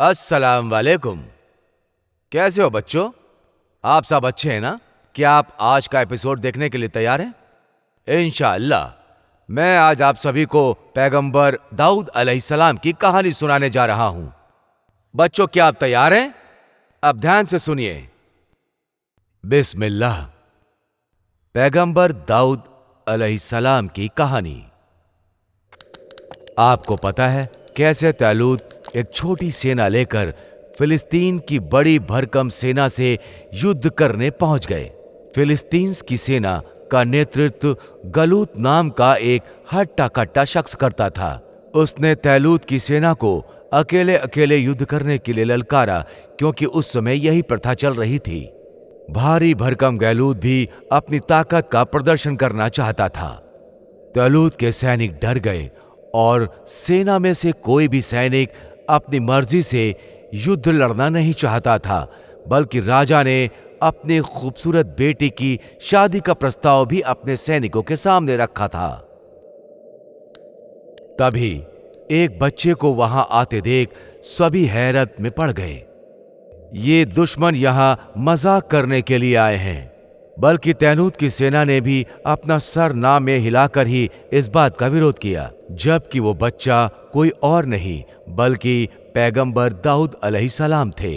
अस्सलाम वालेकुम। कैसे हो बच्चों? आप सब अच्छे हैं ना? क्या आप आज का एपिसोड देखने के लिए तैयार हैं? इंशाअल्लाह मैं आज आप सभी को पैगंबर दाऊद अलैहिस्सलाम की कहानी सुनाने जा रहा हूं। बच्चों, क्या आप तैयार हैं? अब ध्यान से सुनिए। बिस्मिल्लाह। पैगंबर दाऊद अलैहिस्सलाम की कहानी। आपको पता है कैसे तैलूत एक छोटी सेना लेकर फिलिस्तीन की बड़ी भरकम सेना से युद्ध करने पहुंच गए। फिलिस्तीन की सेना का नेतृत्व गलूत नाम का एक हट्टा कट्टा शख्स करता था। उसने तैलूत की सेना को अकेले अकेले युद्ध करने के लिए ललकारा, क्योंकि उस समय यही प्रथा चल रही थी। भारी भरकम गैलूत भी अपनी ताकत का प्रदर्शन करना चाहता था। तैलूत के सैनिक डर गए और सेना में से कोई भी सैनिक अपनी मर्जी से युद्ध लड़ना नहीं चाहता था, बल्कि राजा ने अपनी खूबसूरत बेटी की शादी का प्रस्ताव भी अपने सैनिकों के सामने रखा था। तभी एक बच्चे को वहां आते देख सभी हैरत में पड़ गए। ये दुश्मन यहां मजाक करने के लिए आए हैं। बल्कि तैलूत की सेना ने भी अपना सर ना में हिलाकर ही इस बात का विरोध किया, जबकि वो बच्चा कोई और नहीं बल्कि पैगंबर दाऊद अलैहिस्सलाम थे।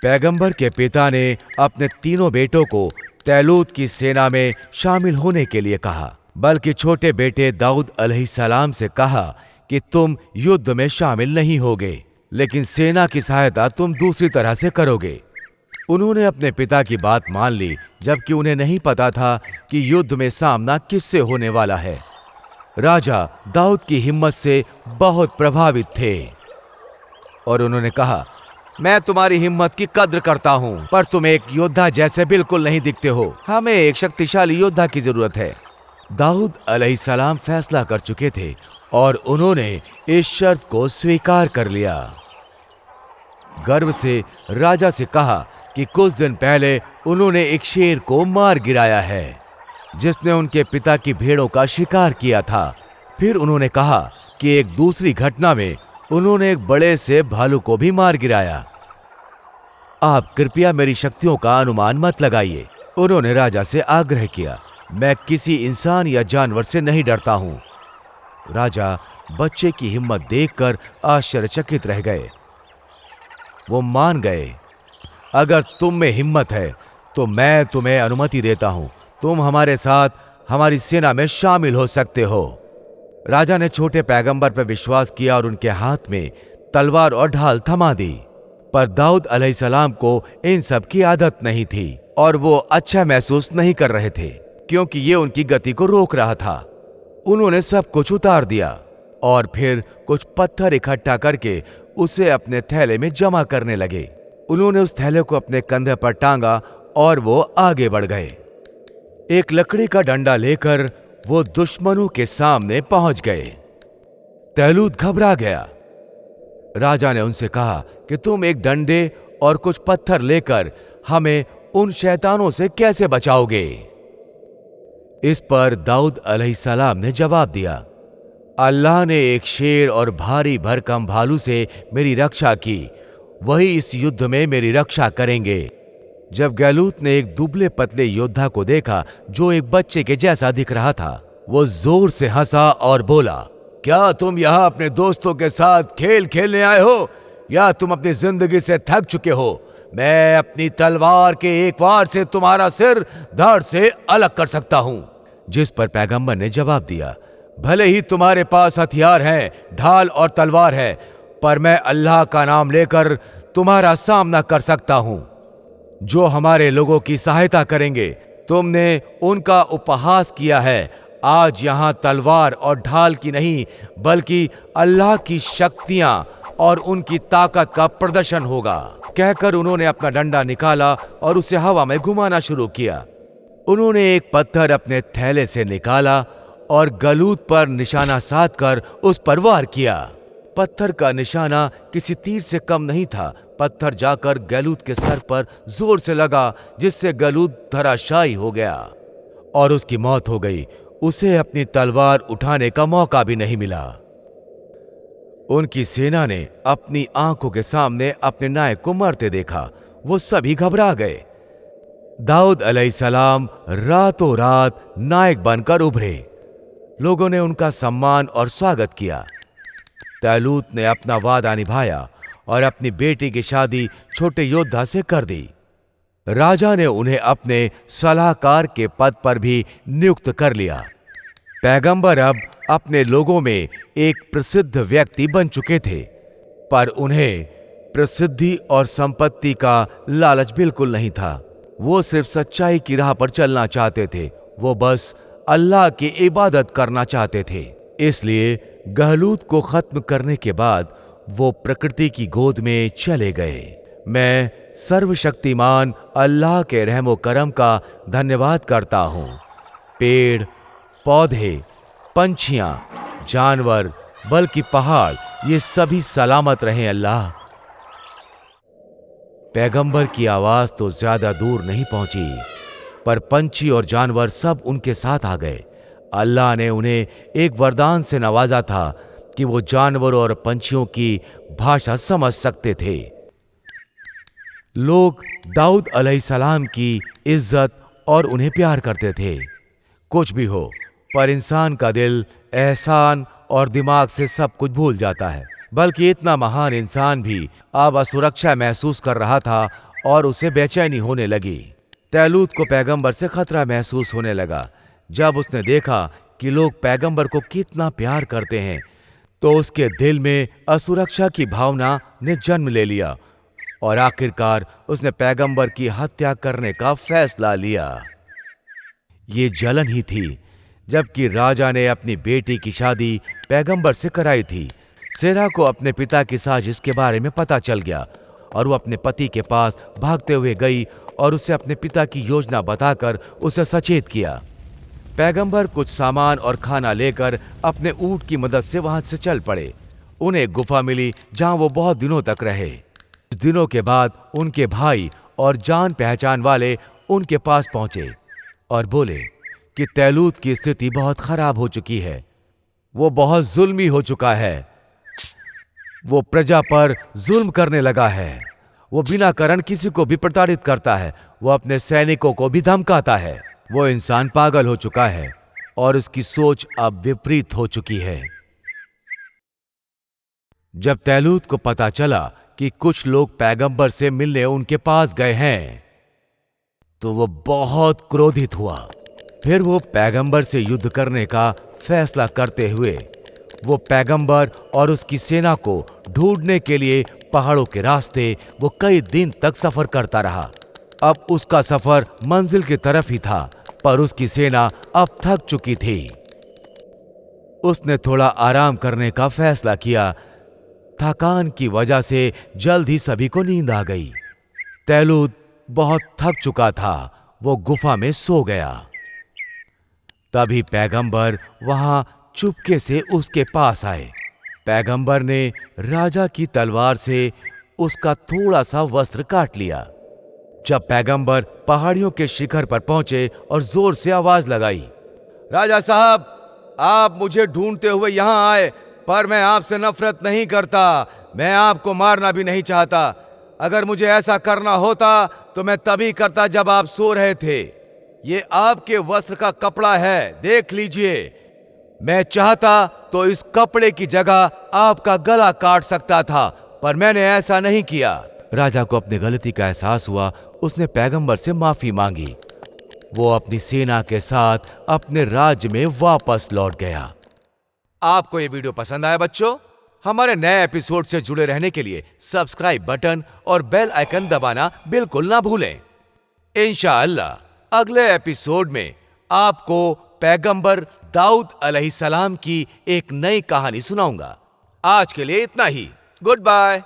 पैगंबर के पिता ने अपने तीनों बेटों को तैलूत की सेना में शामिल होने के लिए कहा, बल्कि छोटे बेटे दाऊद अलैहिस्सलाम से कहा कि तुम युद्ध में शामिल नहीं होगे, लेकिन सेना की सहायता तुम दूसरी तरह से करोगे। उन्होंने अपने पिता की बात मान ली, जबकि उन्हें नहीं पता था कि युद्ध में सामना किससे होने वाला है। राजा दाऊद की हिम्मत से बहुत प्रभावित थे और उन्होंने कहा, मैं तुम्हारी हिम्मत की कद्र करता हूं, पर तुम एक योद्धा जैसे बिल्कुल नहीं दिखते हो। हमें एक शक्तिशाली योद्धा की जरूरत है। दाऊद अलैहिस्सलाम फैसला कर चुके थे और उन्होंने इस शर्त को स्वीकार कर लिया। गर्व से राजा से कहा कि कुछ दिन पहले उन्होंने एक शेर को मार गिराया है, जिसने उनके पिता की भेड़ों का शिकार किया था। फिर उन्होंने कहा कि एक दूसरी घटना में उन्होंने एक बड़े से भालू को भी मार गिराया। आप कृपया मेरी शक्तियों का अनुमान मत लगाइए, उन्होंने राजा से आग्रह किया। मैं किसी इंसान या जानवर से नहीं डरता हूं। राजा बच्चे की हिम्मत देखकर आश्चर्यचकित रह गए। वो मान गए, अगर तुम में हिम्मत है तो मैं तुम्हें अनुमति देता हूं, तुम हमारे साथ हमारी सेना में शामिल हो सकते हो। राजा ने छोटे पैगंबर पर विश्वास किया और उनके हाथ में तलवार और ढाल थमा दी। पर दाऊद अलैहिस्सलाम को इन सब की आदत नहीं थी और वो अच्छा महसूस नहीं कर रहे थे, क्योंकि ये उनकी गति को रोक रहा था। उन्होंने सब कुछ उतार दिया और फिर कुछ पत्थर इकट्ठा करके उसे अपने थैले में जमा करने लगे। उन्होंने उस थैले को अपने कंधे पर टांगा और वो आगे बढ़ गए। एक लकड़ी का डंडा लेकर वो दुश्मनों के सामने पहुंच गए। तैलूत घबरा गया। राजा ने उनसे कहा कि तुम एक डंडे और कुछ पत्थर लेकर हमें उन शैतानों से कैसे बचाओगे? इस पर दाऊद अलैहिस्सलाम ने जवाब दिया, अल्लाह ने एक शेर और भारी भरकम भालू से मेरी रक्षा की, वही इस युद्ध में मेरी रक्षा करेंगे। जब गैलूत ने एक दुबले पतले योद्धा को देखा जो एक बच्चे के जैसा दिख रहा था, वो जोर से हंसा और बोला, क्या तुम यहाँ अपने दोस्तों के साथ खेल खेलने आए हो या तुम अपनी जिंदगी से थक चुके हो? मैं अपनी तलवार के एक वार से तुम्हारा सिर धड़ से अलग कर सकता हूं। जिस पर पैगंबर ने जवाब दिया, भले ही तुम्हारे पास हथियार हैं, ढाल और तलवार है, पर मैं अल्लाह का नाम लेकर तुम्हारा सामना कर सकता हूं, जो हमारे लोगों की सहायता करेंगे। तुमने उनका उपहास किया है। आज यहां तलवार और ढाल की नहीं, बल्कि अल्लाह की शक्तियां और उनकी ताकत का प्रदर्शन होगा। कहकर उन्होंने अपना डंडा निकाला और उसे हवा में घुमाना शुरू किया। उन्होंने एक पत्थर अपने थैले से निकाला और गलूत पर निशाना साधकर उस पर वार किया। पत्थर का निशाना किसी तीर से कम नहीं था। पत्थर जाकर गलूत के सर पर जोर से लगा, जिससे गलूत धराशायी हो गया और उसकी मौत हो गई। उसे अपनी तलवार उठाने का मौका भी नहीं मिला। उनकी सेना ने अपनी आंखों के सामने अपने नायक को मरते देखा। वो सभी घबरा गए। दाऊद अलैहिस्सलाम रातों रात नायक बनकर उभरे। लोगों ने उनका सम्मान और स्वागत किया। तैलूत ने अपना वादा निभाया और अपनी बेटी की शादी छोटे योद्धा से कर दी। राजा ने उन्हें अपने सलाहकार के पद पर भी नियुक्त कर लिया। पैगंबर अब अपने लोगों में एक प्रसिद्ध व्यक्ति बन चुके थे, पर उन्हें प्रसिद्धि और संपत्ति का लालच बिल्कुल नहीं था। वो सिर्फ सच्चाई की राह पर चलना चाहते थे। वो बस अल्लाह की इबादत करना चाहते थे। इसलिए गहलूत को खत्म करने के बाद वो प्रकृति की गोद में चले गए। मैं सर्वशक्तिमान अल्लाह के रहमो करम का धन्यवाद करता हूँ। पेड़, पौधे, पंछियां, जानवर, बल्कि पहाड़, ये सभी सलामत रहें अल्लाह। पैगंबर की आवाज तो ज्यादा दूर नहीं पहुंची, पर पंछी और जानवर सब उनके साथ आ गए। अल्लाह ने उन्हें एक वरदान से नवाजा था कि वो जानवरों और पंछियों की भाषा समझ सकते थे। लोग दाऊद अलैहिस्सलाम की इज्जत और उन्हें प्यार करते थे। कुछ भी हो, पर इंसान का दिल एहसान और दिमाग से सब कुछ भूल जाता है। बल्कि इतना महान इंसान भी अब असुरक्षा महसूस कर रहा था और उसे बेचैनी होने लगी। तैलूत को पैगंबर से खतरा महसूस होने लगा। जब उसने देखा कि लोग पैगंबर को कितना प्यार करते हैं, तो उसके दिल में असुरक्षा की भावना ने जन्म ले लिया और आखिरकार उसने पैगंबर की हत्या करने का फैसला लिया। ये जलन ही थी, जबकि राजा ने अपनी बेटी की शादी पैगंबर से कराई थी। सेरा को अपने पिता की साजिश के बारे में पता चल गया और वो अपने पति के पास भागते हुए गई और उसे अपने पिता की योजना बताकर उसे सचेत किया। पैगंबर कुछ सामान और खाना लेकर अपने ऊंट की मदद से वहां से चल पड़े। उन्हें एक गुफा मिली जहां वो बहुत दिनों तक रहे। दिनों के बाद उनके भाई और जान पहचान वाले उनके पास पहुंचे और बोले कि तैलूत की स्थिति बहुत खराब हो चुकी है। वो बहुत जुल्मी हो चुका है। वो प्रजा पर जुल्म करने लगा है। वो बिना कारण किसी को भी प्रताड़ित करता है। वो अपने सैनिकों को भी धमकाता है। वो इंसान पागल हो चुका है और उसकी सोच अब विपरीत हो चुकी है। जब तैलूत को पता चला कि कुछ लोग पैगंबर से मिलने उनके पास गए हैं, तो वो बहुत क्रोधित हुआ। फिर वो पैगंबर से युद्ध करने का फैसला करते हुए वो पैगंबर और उसकी सेना को ढूंढने के लिए पहाड़ों के रास्ते वो कई दिन तक सफर करता रहा। अब उसका सफर मंजिल की तरफ ही था, पर उसकी सेना अब थक चुकी थी। उसने थोड़ा आराम करने का फैसला किया। थकान की वजह से जल्द ही सभी को नींद आ गई। तैलूत बहुत थक चुका था। वो गुफा में सो गया। तभी पैगंबर वहां चुपके से उसके पास आए। पैगंबर ने राजा की तलवार से उसका थोड़ा सा वस्त्र काट लिया। जब पैगंबर पहाड़ियों के शिखर पर पहुंचे और जोर से आवाज लगाई, राजा साहब, आप मुझे ढूंढते हुए यहां आए, पर मैं आपसे नफरत नहीं करता। मैं आपको मारना भी नहीं चाहता। अगर मुझे ऐसा करना होता तो मैं तभी करता जब आप सो रहे थे। ये आपके वस्त्र का कपड़ा है, देख लीजिए। मैं चाहता तो इस कपड़े की जगह आपका गला काट सकता था, पर मैंने ऐसा नहीं किया। राजा को अपनी गलती का एहसास हुआ। उसने पैगंबर से माफी मांगी। वो अपनी सेना के साथ अपने राज्य में वापस लौट गया। आपको ये वीडियो पसंद आया बच्चों? हमारे नए एपिसोड से जुड़े रहने के लिए सब्सक्राइब बटन और बेल आइकन दबाना बिल्कुल ना भूलें। इंशाअल्लाह अगले एपिसोड में आपको पैगंबर दाऊद अलैहिस्सलाम की एक नई कहानी सुनाऊंगा। आज के लिए इतना ही। Good bye.